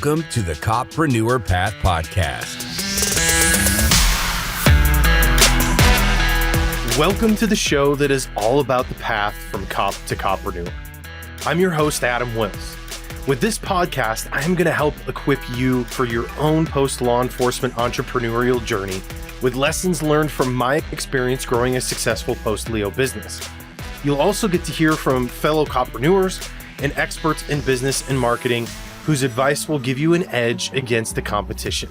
Welcome to the Coppreneur Path Podcast. Welcome to the show that is all about the path from cop to Coppreneur. I'm your host, Adam Wills. With this podcast, I am going to help equip you for your own post-law enforcement entrepreneurial journey with lessons learned from my experience growing a successful post-Leo business. You'll also get to hear from fellow Coppreneurs and experts in business and marketing whose advice will give you an edge against the competition.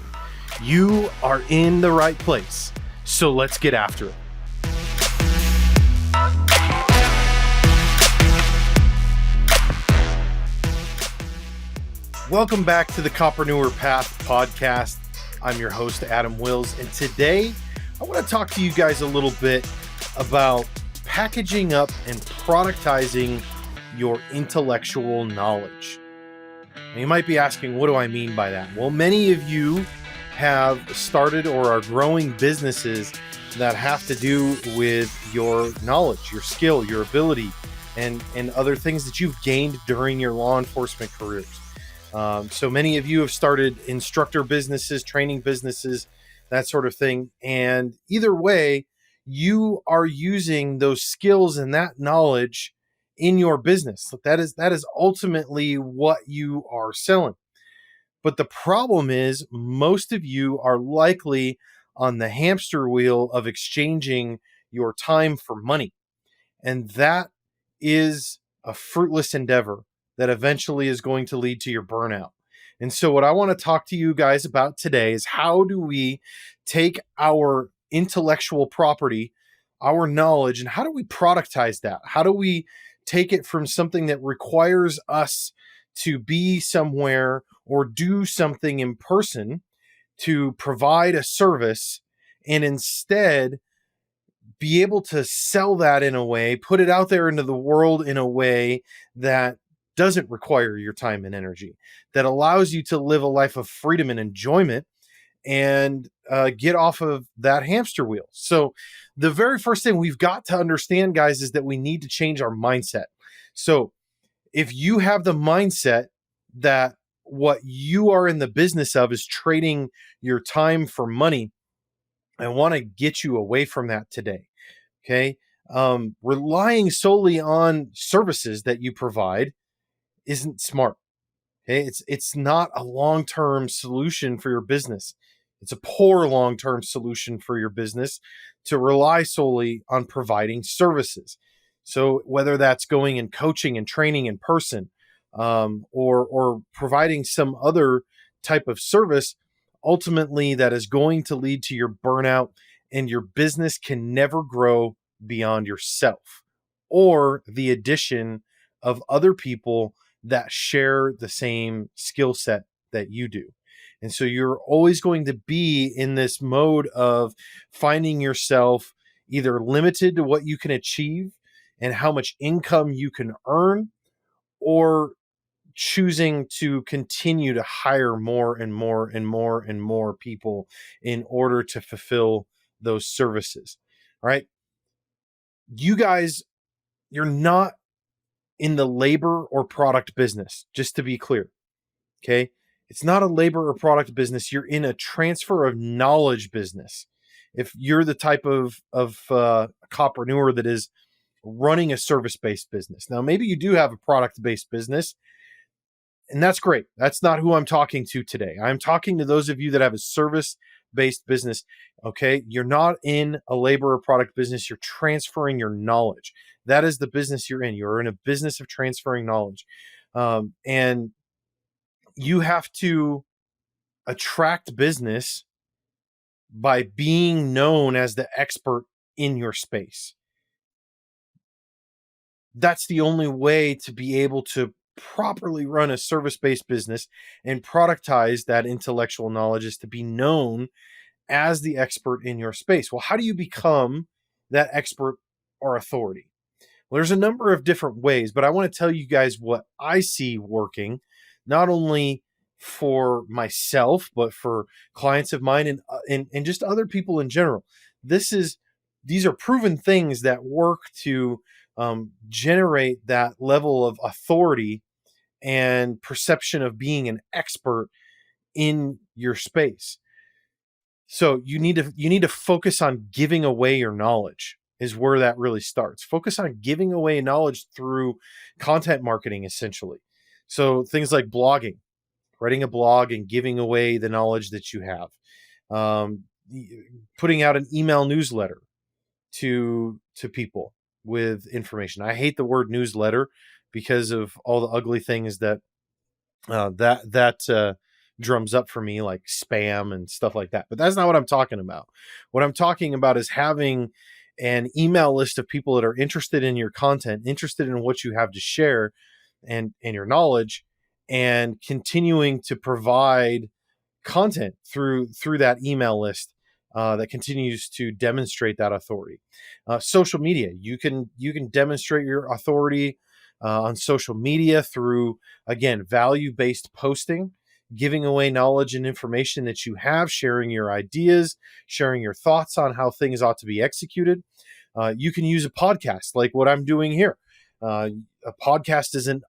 You are in the right place, so let's get after it. Welcome back to the Coppreneur Path Podcast. I'm your host, Adam Wills, and today I want to talk to you guys a little bit about packaging up and productizing your intellectual knowledge. Now, you might be asking, what do I mean by that? Well, many of you have started or are growing businesses that have to do with your knowledge, your skill, your ability, and other things that you've gained during your law enforcement careers. So many of you have started instructor businesses, training businesses, that sort of thing. And either way, you are using those skills and that knowledge in your business. That is ultimately what you are selling. But the problem is most of you are likely on the hamster wheel of exchanging your time for money. And that is a fruitless endeavor that eventually is going to lead to your burnout. And so what I want to talk to you guys about today is how do we take our intellectual property, our knowledge, and how do we productize that? How do we take it from something that requires us to be somewhere or do something in person to provide a service and instead be able to sell that in a way, put it out there into the world in a way that doesn't require your time and energy, that allows you to live a life of freedom and enjoyment and get off of that hamster wheel. So the very first thing we've got to understand, guys, is that we need to change our mindset. So if you have the mindset that what you are in the business of is trading your time for money, I want to get you away from that today. Okay. Relying solely on services that you provide isn't smart. Okay. It's not a long-term solution for your business. It's a poor long-term solution for your business to rely solely on providing services. So whether that's going and coaching and training in person, or providing some other type of service, ultimately that is going to lead to your burnout, and your business can never grow beyond yourself or the addition of other people that share the same skill set that you do. And so you're always going to be in this mode of finding yourself either limited to what you can achieve and how much income you can earn, or choosing to continue to hire more and more and more and more people in order to fulfill those services. All right. You guys, you're not in the labor or product business, just to be clear. Okay. It's not a labor or product business. You're in a transfer of knowledge business. If you're the type of coppreneur that is running a service-based business. Now, maybe you do have a product-based business, and that's great. That's not who I'm talking to today. I'm talking to those of you that have a service-based business. Okay. You're not in a labor or product business. You're transferring your knowledge. That is the business you're in. You're in a business of transferring knowledge. And you have to attract business by being known as the expert in your space. That's the only way to be able to properly run a service-based business and productize that intellectual knowledge, is to be known as the expert in your space. Well, how do you become that expert or authority? Well, there's a number of different ways, but I want to tell you guys what I see working, not only for myself, but for clients of mine and just other people in general. These are proven things that work to generate that level of authority and perception of being an expert in your space. So you need to focus on giving away your knowledge is where that really starts. Focus on giving away knowledge through content marketing, essentially. So things like blogging, writing a blog and giving away the knowledge that you have. Um, Putting out an email newsletter to people with information. I hate the word newsletter because of all the ugly things that drums up for me, like spam and stuff like that. But that's not what I'm talking about. What I'm talking about is having an email list of people that are interested in your content, interested in what you have to share and your knowledge, and continuing to provide content through that email list that continues to demonstrate that authority. Social media, you can demonstrate your authority on social media through, again, value-based posting, giving away knowledge and information that you have, sharing your ideas, sharing your thoughts on how things ought to be executed. You can use a podcast like what I'm doing here. A podcast is an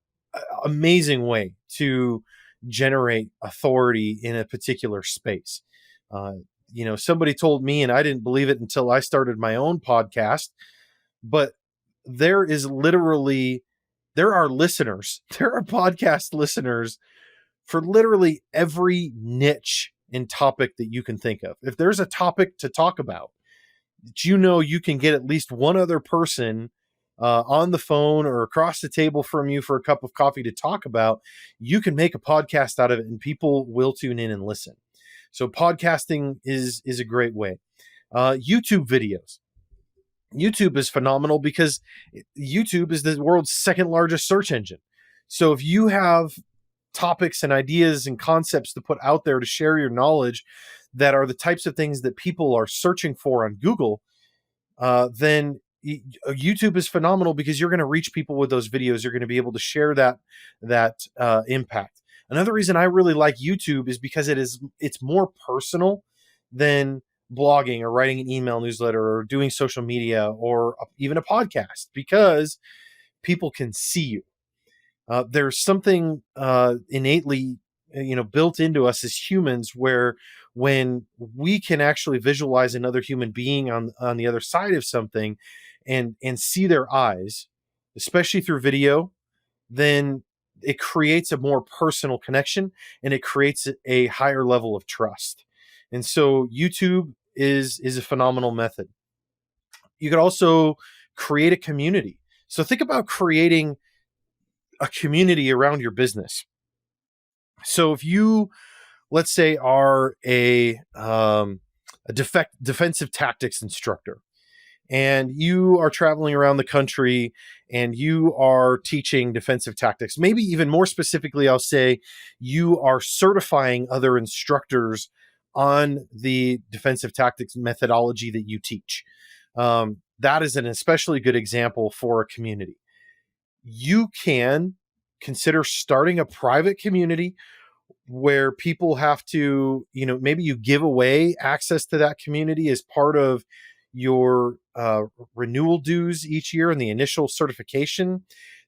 amazing way to generate authority in a particular space. Somebody told me, and I didn't believe it until I started my own podcast, but there are listeners, there are podcast listeners for literally every niche and topic that you can think of. If there's a topic to talk about, you can get at least one other person on the phone or across the table from you for a cup of coffee to talk about, you can make a podcast out of it and people will tune in and listen. So podcasting is a great way. YouTube videos. YouTube is phenomenal because YouTube is the world's second largest search engine. So if you have topics and ideas and concepts to put out there to share your knowledge that are the types of things that people are searching for on Google, then YouTube is phenomenal because you're going to reach people with those videos. You're going to be able to share that impact. Another reason I really like YouTube is because it's more personal than blogging or writing an email newsletter or doing social media or even a podcast, because people can see you. There's something innately, built into us as humans, where when we can actually visualize another human being on the other side of something and see their eyes, especially through video, then it creates a more personal connection and it creates a higher level of trust. And so YouTube is a phenomenal method. You could also create a community. So think about creating a community around your business. So if you, let's say, are a defensive tactics instructor, and you are traveling around the country and you are teaching defensive tactics, maybe even more specifically, I'll say you are certifying other instructors on the defensive tactics methodology that you teach. That is an especially good example for a community. You can consider starting a private community where people have to, maybe you give away access to that community as part of your renewal dues each year and the initial certification,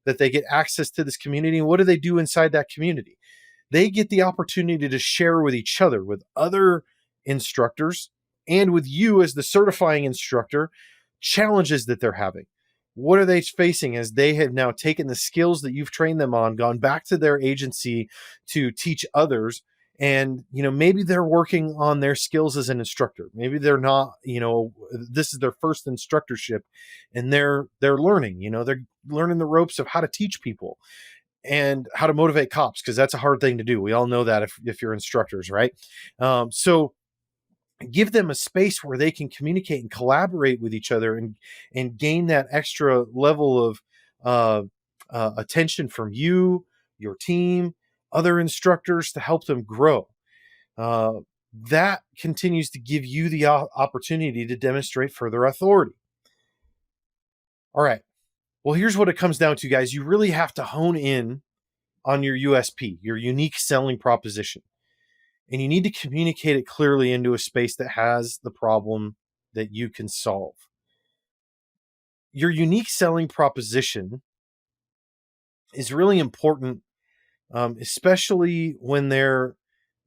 that they get access to this community. And what do they do inside that community? They get the opportunity to share with each other, with other instructors, and with you as the certifying instructor, challenges that they're having. What are they facing as they have now taken the skills that you've trained them on, gone back to their agency to teach others? And, maybe they're working on their skills as an instructor. Maybe they're not, this is their first instructorship and they're learning, they're learning the ropes of how to teach people and how to motivate cops, because that's a hard thing to do. We all know that if you're instructors, right? So give them a space where they can communicate and collaborate with each other and gain that extra level of attention from you, your team, other instructors, to help them grow. That continues to give you the opportunity to demonstrate further authority. All right. Well, here's what it comes down to, guys. You really have to hone in on your USP, your unique selling proposition. And you need to communicate it clearly into a space that has the problem that you can solve. Your unique selling proposition is really important, especially when there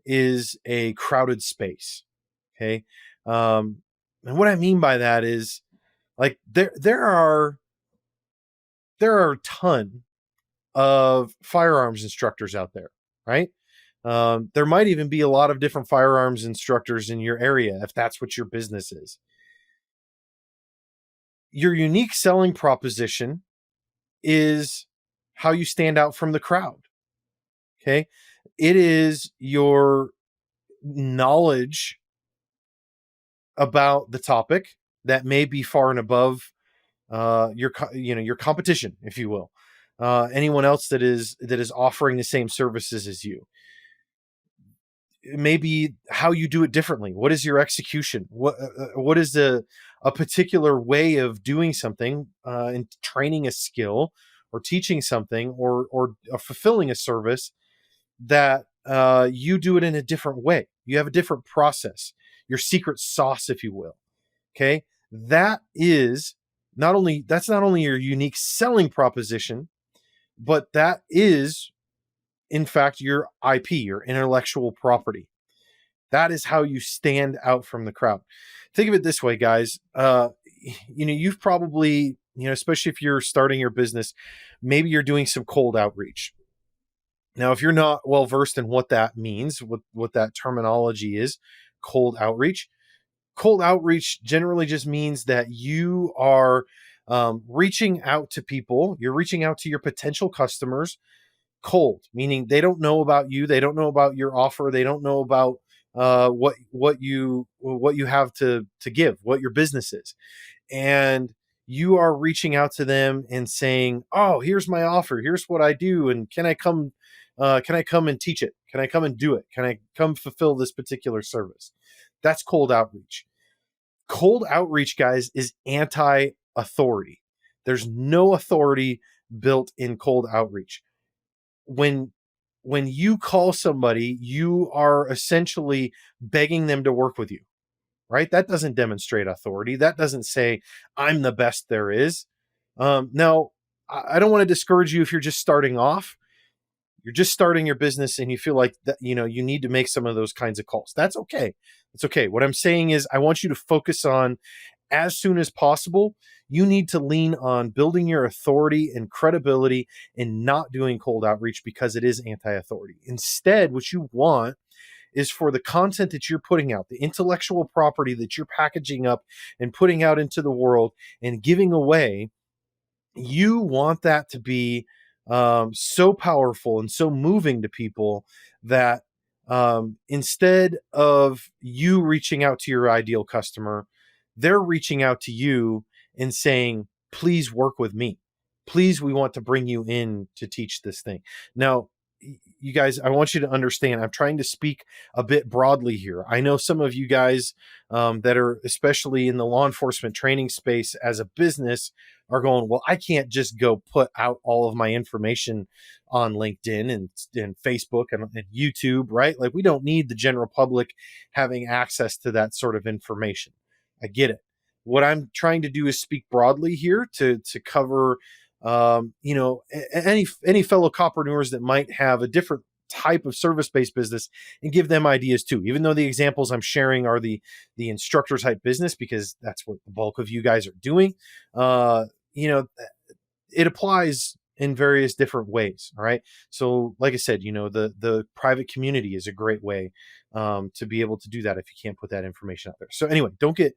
is a crowded space. Okay. And what I mean by that is, like, there are a ton of firearms instructors out there, right? There might even be a lot of different firearms instructors in your area if that's what your business is. Your unique selling proposition is how you stand out from the crowd. Okay. It is your knowledge about the topic that may be far and above your competition, if you will, anyone else that is offering the same services as you. Maybe how you do it differently. What is your execution? What is a particular way of doing something, and training a skill, or teaching something, or fulfilling a service that you do it in a different way. You have a different process, your secret sauce, if you will. Okay. That's not only your unique selling proposition, but that is, in fact, your IP, your intellectual property. That is how you stand out from the crowd. Think of it this way, guys. You've probably, especially if you're starting your business, maybe you're doing some cold outreach. Now, if you're not well versed in what that means, what that terminology is, cold outreach generally just means that you are reaching out to people. You're reaching out to your potential customers cold, meaning they don't know about you. They don't know about your offer. They don't know about what you have to give, what your business is. And you are reaching out to them and saying, oh, here's my offer. Here's what I do. And can I come and teach it? Can I come and do it? Can I come fulfill this particular service? That's cold outreach. Cold outreach, guys, is anti-authority. There's no authority built in cold outreach. When you call somebody, you are essentially begging them to work with you, right? That doesn't demonstrate authority. That doesn't say I'm the best there is. Now, I don't want to discourage you if you're just starting off. You're just starting your business and you feel like that, you need to make some of those kinds of calls. That's okay. It's okay. What I'm saying is I want you to focus on, as soon as possible, you need to lean on building your authority and credibility and not doing cold outreach because it is anti-authority. Instead, what you want is for the content that you're putting out, the intellectual property that you're packaging up and putting out into the world and giving away, you want that to be so powerful and so moving to people that instead of you reaching out to your ideal customer, they're reaching out to you and saying, please work with me. Please, we want to bring you in to teach this thing. Now, you guys, I want you to understand, I'm trying to speak a bit broadly here. I know some of you guys that are especially in the law enforcement training space as a business are going, well, I can't just go put out all of my information on LinkedIn and Facebook and YouTube, right? Like, we don't need the general public having access to that sort of information. I get it. What I'm trying to do is speak broadly here to cover any fellow copreneurs that might have a different type of service-based business and give them ideas too, even though the examples I'm sharing are the instructor type business, because that's what the bulk of you guys are doing. It applies in various different ways. All right. So like I said, the private community is a great way to be able to do that if you can't put that information out there. So anyway, don't get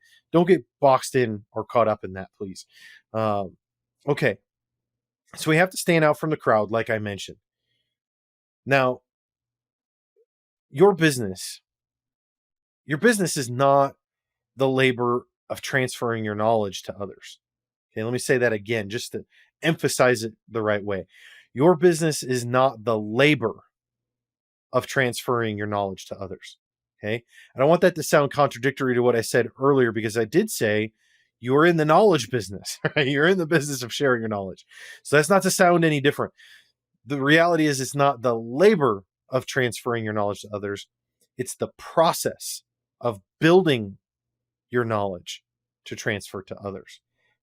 boxed in or caught up in that, please. Okay. So we have to stand out from the crowd, like I mentioned. Now, your business is not the labor of transferring your knowledge to others. Okay, let me say that again, just to emphasize it the right way. Your business is not the labor of transferring your knowledge to others. Okay. I don't want that to sound contradictory to what I said earlier, because I did say you're in the knowledge business, right? You're in the business of sharing your knowledge. So that's not to sound any different. The reality is, it's not the labor of transferring your knowledge to others. It's the process of building your knowledge to transfer to others.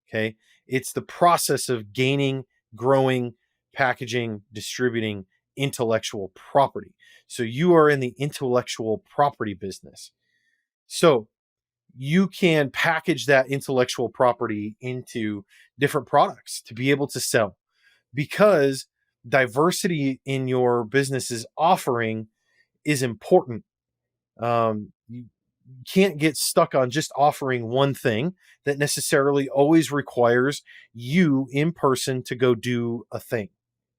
Okay. It's the process of gaining, growing, packaging, distributing, intellectual property. So you are in the intellectual property business. So you can package that intellectual property into different products to be able to sell, because diversity in your business's offering is important. You can't get stuck on just offering one thing that necessarily always requires you in person to go do a thing.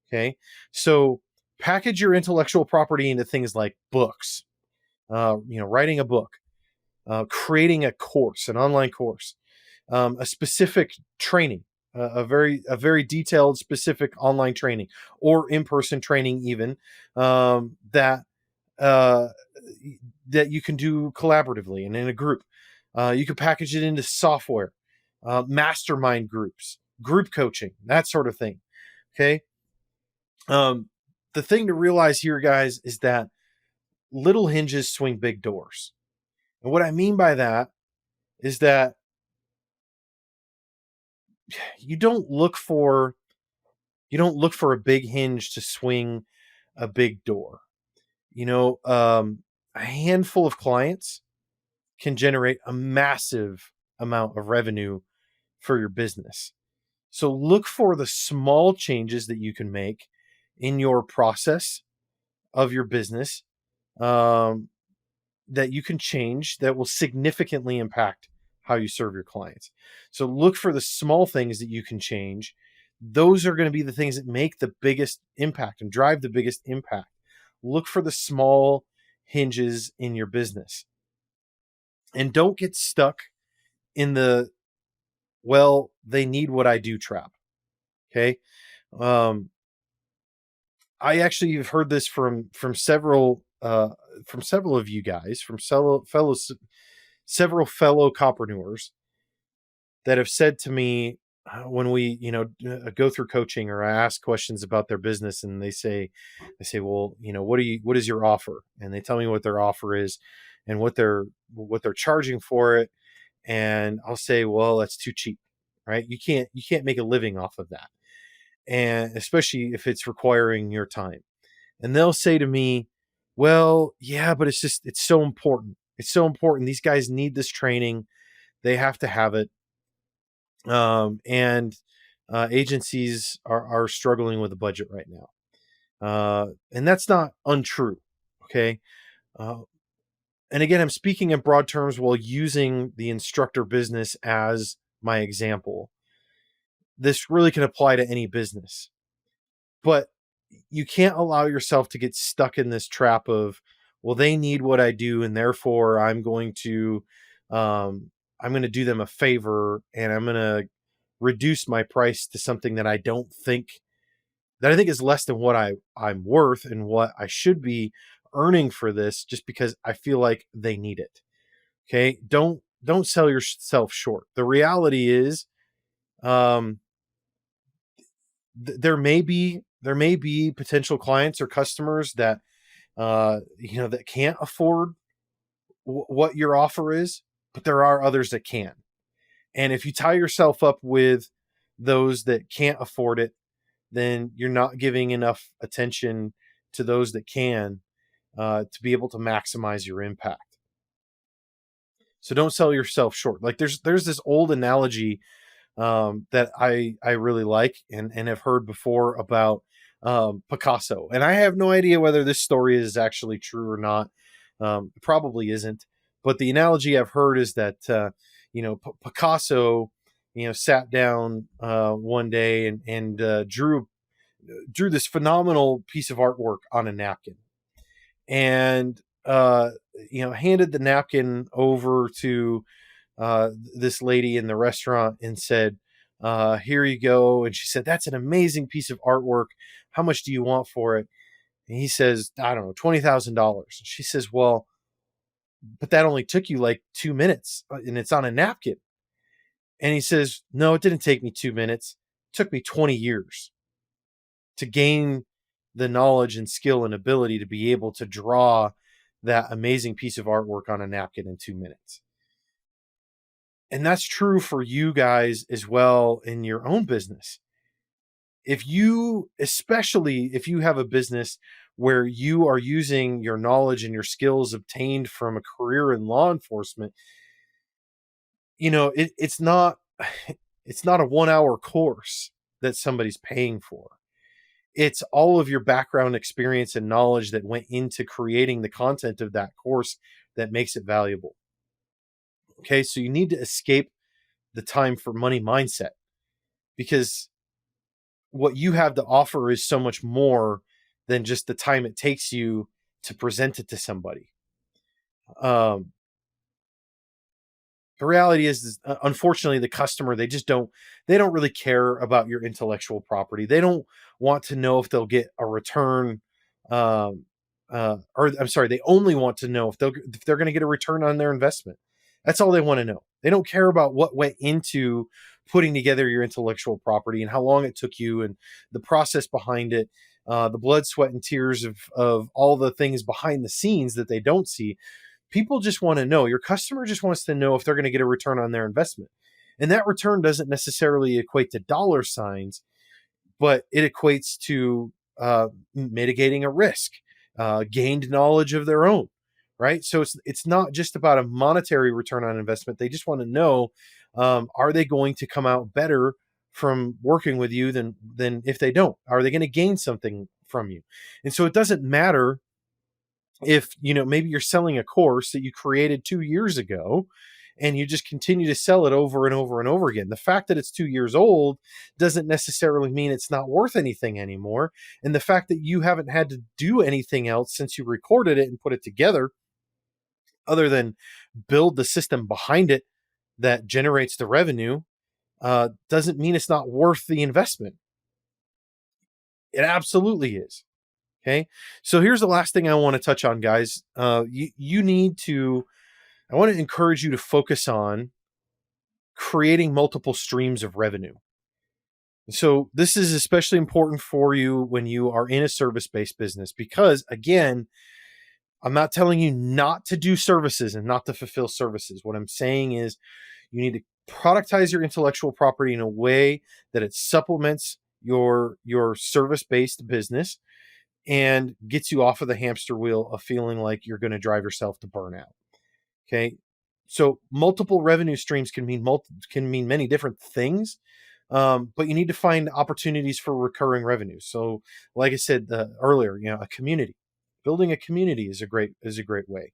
Okay. So package your intellectual property into things like books, writing a book, creating a course, an online course, a specific training, a very detailed, specific online training or in-person training, even that uh, that you can do collaboratively and in a group. You can package it into software, mastermind groups, group coaching, that sort of thing. Okay. The thing to realize here, guys, is that little hinges swing big doors. And what I mean by that is that you don't look for a big hinge to swing a big door. A handful of clients can generate a massive amount of revenue for your business. So look for the small changes that you can make in your process of your business, that you can change that will significantly impact how you serve your clients. So look for the small things that you can change. Those are going to be the things that make the biggest impact and drive the biggest impact. Look for the small hinges in your business. And don't get stuck in the, well, they need what I do trap. Okay. I actually have heard this from several of you guys, from several fellow copreneurs that have said to me, when we go through coaching, or I ask questions about their business, and they say, well, what is your offer? And they tell me what their offer is and what they're charging for it. And I'll say, well, that's too cheap, right? You can't make a living off of that. And especially if it's requiring your time. And they'll say to me, well, yeah, but it's so important. It's so important. These guys need this training. They have to have it. And agencies are struggling with the budget right now. And that's not untrue. Okay. And again, I'm speaking in broad terms while using the instructor business as my example. This really can apply to any business, but you can't allow yourself to get stuck in this trap of, well, they need what I do, and therefore I'm going to do them a favor, and I'm going to reduce my price to something that I think is less than what I'm worth and what I should be earning for this, just because I feel like they need it. Okay. Don't sell yourself short. The reality is, there may be potential clients or customers that that can't afford what your offer is, but there are others that can. And if you tie yourself up with those that can't afford it, then you're not giving enough attention to those that can, to be able to maximize your impact. So don't sell yourself short. Like there's this old analogy that I really like and have heard before about Picasso. And I have no idea whether this story is actually true or not. It probably isn't. But the analogy I've heard is that Picasso sat down one day and drew this phenomenal piece of artwork on a napkin, and handed the napkin over to this lady in the restaurant and said, here you go. And she said, that's an amazing piece of artwork. How much do you want for it? And he says, I don't know, $20,000. She says, well, but that only took you like 2 minutes, and it's on a napkin. And he says, no, it didn't take me 2 minutes. It took me 20 years to gain the knowledge and skill and ability to be able to draw that amazing piece of artwork on a napkin in 2 minutes. And that's true for you guys as well in your own business. especially if you have a business where you are using your knowledge and your skills obtained from a career in law enforcement, it's not it's not a 1 hour course that somebody's paying for. It's all of your background experience and knowledge that went into creating the content of that course that makes it valuable. Okay, so you need to escape the time for money mindset, because what you have to offer is so much more than just the time it takes you to present it to somebody. The reality is unfortunately, the customer, they don't really care about your intellectual property. They don't want to know if they'll get a return, or I'm sorry, they only want to know if they're going to get a return on their investment. That's all they want to know. They don't care about what went into putting together your intellectual property and how long it took you and the process behind it, the blood, sweat, and tears of all the things behind the scenes that they don't see. People just want to know. Your customer just wants to know if they're going to get a return on their investment. And that return doesn't necessarily equate to dollar signs, but it equates to mitigating a risk, gained knowledge of their own, right? So it's not just about a monetary return on investment. They just want to know, are they going to come out better from working with you than if they don't? Are they going to gain something from you? And so it doesn't matter if, maybe you're selling a course that you created 2 years ago and you just continue to sell it over and over and over again. The fact that it's 2 years old doesn't necessarily mean it's not worth anything anymore. And the fact that you haven't had to do anything else since you recorded it and put it together, other than build the system behind it that generates the revenue, doesn't mean it's not worth the investment. It absolutely is. Okay. So here's the last thing I want to touch on, guys. I want to encourage you to focus on creating multiple streams of revenue. So this is especially important for you when you are in a service-based business, because again, I'm not telling you not to do services and not to fulfill services. What I'm saying is you need to productize your intellectual property in a way that it supplements your service-based business and gets you off of the hamster wheel of feeling like you're going to drive yourself to burnout. Okay. So multiple revenue streams can mean many different things. But you need to find opportunities for recurring revenue. So like I said earlier, a community, building a community is a great way.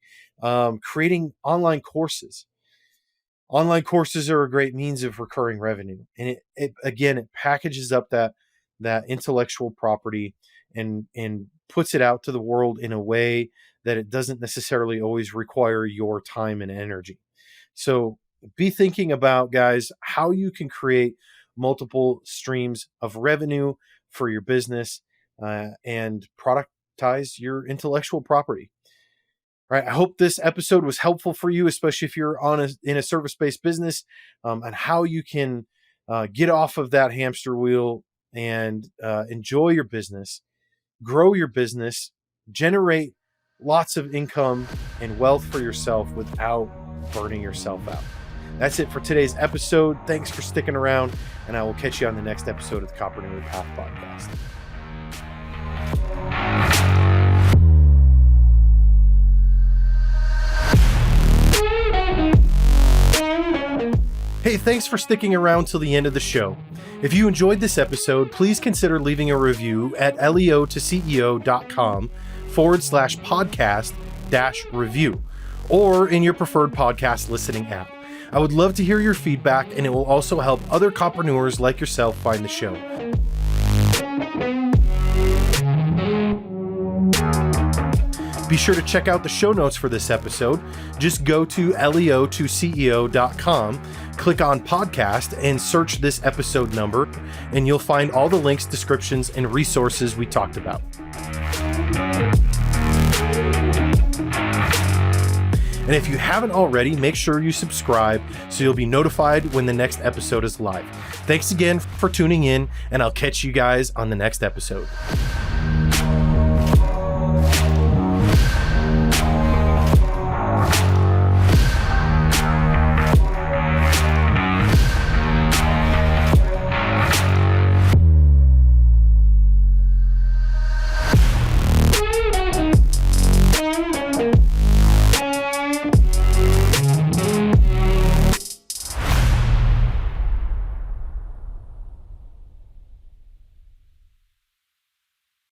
Creating online courses. Online courses are a great means of recurring revenue. And it packages up that intellectual property and puts it out to the world in a way that it doesn't necessarily always require your time and energy. So be thinking about, guys, how you can create multiple streams of revenue for your business and productize your intellectual property. All right. I hope this episode was helpful for you, especially if you're in a service-based business, and how you can get off of that hamster wheel and enjoy your business, grow your business, generate lots of income and wealth for yourself without burning yourself out. That's it for today's episode. Thanks for sticking around, and I will catch you on the next episode of the Copreneur Path Podcast. Hey, thanks for sticking around till the end of the show. If you enjoyed this episode, please consider leaving a review at leotoceo.com/podcast-review or in your preferred podcast listening app. I would love to hear your feedback, and it will also help other copreneurs like yourself find the show. Be sure to check out the show notes for this episode. Just go to leotoceo.com, click on podcast, and search this episode number, and you'll find all the links, descriptions, and resources we talked about. And if you haven't already, make sure you subscribe so you'll be notified when the next episode is live. Thanks again for tuning in, and I'll catch you guys on the next episode.